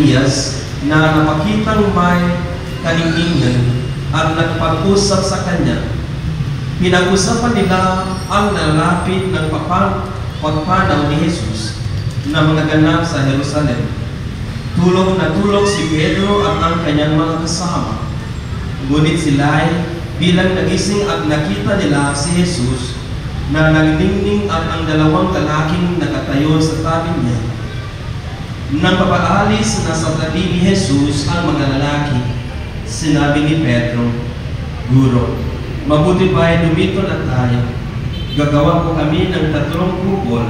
Elias na napakitang may kaninginan at nagpag-usap sa kanya. Pinag-usapan nila ang nalalapit ng pagpanaw ni Jesus na mga ganap sa Jerusalem. Tulog na tulog si Pedro at ang kanyang mga kasama. Ngunit sila bilang nagising at nakita nila si Jesus na nagningning at ang dalawang lalaking nakatayo sa tabi niya. Nang papaalis na sa tabi ni Jesus ang mga lalaki, sinabi ni Pedro, "Guro, mabuti ba ay dumito na tayo? Gagawa ko kami ng 3 kupol,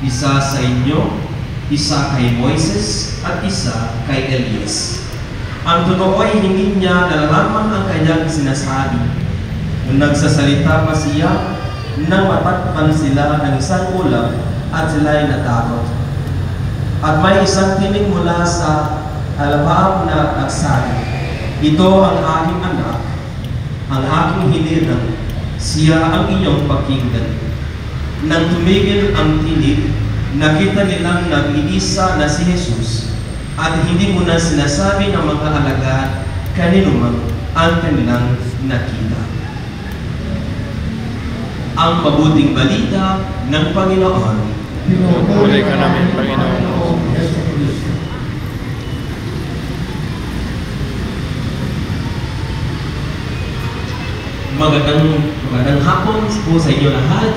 isa sa inyo, isa kay Moises, at isa kay Elias." Ang totoo ay hindi niya nalalaman ang kanyang sinasabi. Nagsasalita pa siya nang matakpan sila ng isang ulap at sila ay natakot. At may isang tinig mula sa halapaap na nagsabi, "Ito ang aking anak, ang aking hinirang, siya ang inyong pakinggan." Nang tumigil ang tinig, nakita nilang nag-iisa na si Jesus at hindi mo na sinasabi ng mga alagad kanino man ang kanilang nakita. Ang mabuting balita ng Panginoon. Pinupuri ka namin, Panginoon. Magandang hapon po sa inyo lahat.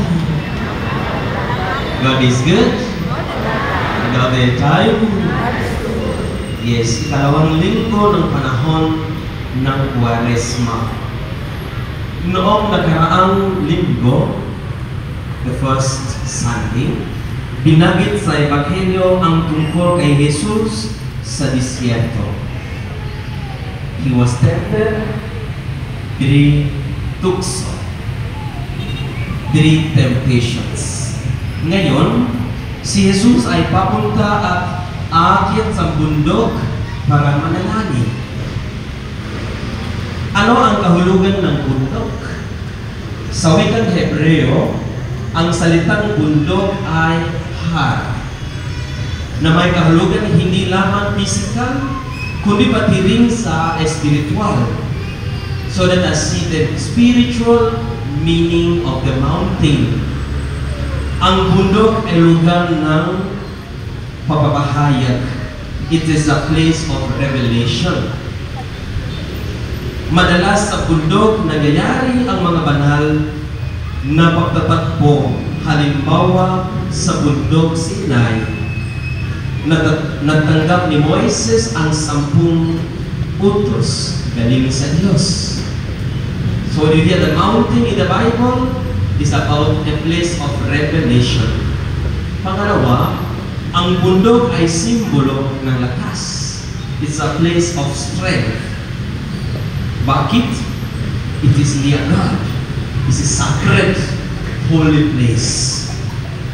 God is good. God is time. Yes, ikalawang linggo ng panahon ng Kwaresma. Noong nakaraang linggo, the first Sunday, binagit sa Ebanghelyo ang tungkol kay Jesus sa disyerto. He was tempted, 3 tukso, 3 temptations. Ngayon, si Jesus ay papunta at aakyat sa bundok para manalangin. Ano ang kahulugan ng bundok? Sa wikang Hebreo, ang salitang bundok ay har, na may kahulugan hindi lamang physical, kundi pati rin sa espiritual. So that I see the spiritual meaning of the mountain. Ang bundok ay lugar ng pagpapahayag. It is a place of revelation. Madalas sa bundok nangyayari ang mga banal na pagtatagpo. Halimbawa sa bundok Sinai, nagtanggap ni Moises ang 10 utos galing sa Diyos. So the mountain in the Bible is about a place of revelation. Pangalawa, ang bundok ay simbolo ng lakas. It's a place of strength. Bakit? It is near God. It's a sacred, holy place.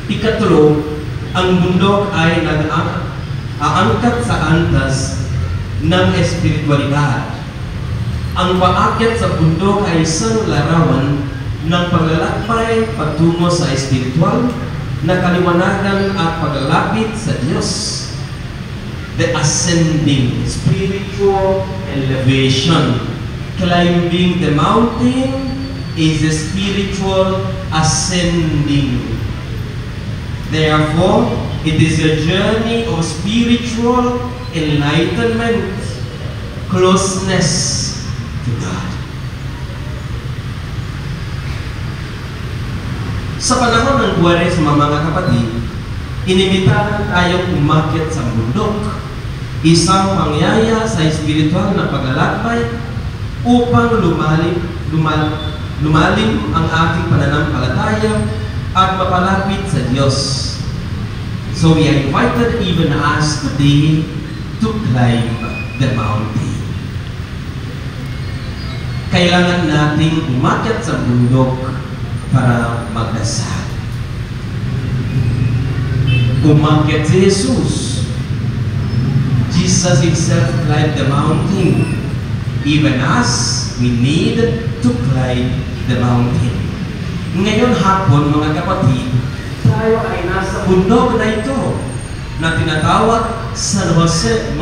Ikatlo, ang bundok ay nag-aangkat sa antas ng espiritualidad. Ang paakyat sa bundok ay isang larawan ng paglalakbay patungo sa espiritual na kaliwanagan at paglalapit sa Diyos. The ascending spiritual elevation. Climbing the mountain is a spiritual ascending. Therefore, it is a journey of spiritual enlightenment, closeness to God. Sa panahon ng Kwaresma, mga kapatid, inimbitahan tayong umakyat sa bundok, isang pangyaya sa espiritual na paglalakbay upang lumalim ang ating pananampalataya at mapalapit sa Diyos. So we are invited even as today to climb the mountain. Kailangan nating umakyat sa bundok para magdasal. Umakyat si Jesus. Jesus himself climbed the mountain, even as we need to climb the mountain. Ngayon hapon, mga kapatid, tayo ay nasa bundok na ito na tinatawag San Jose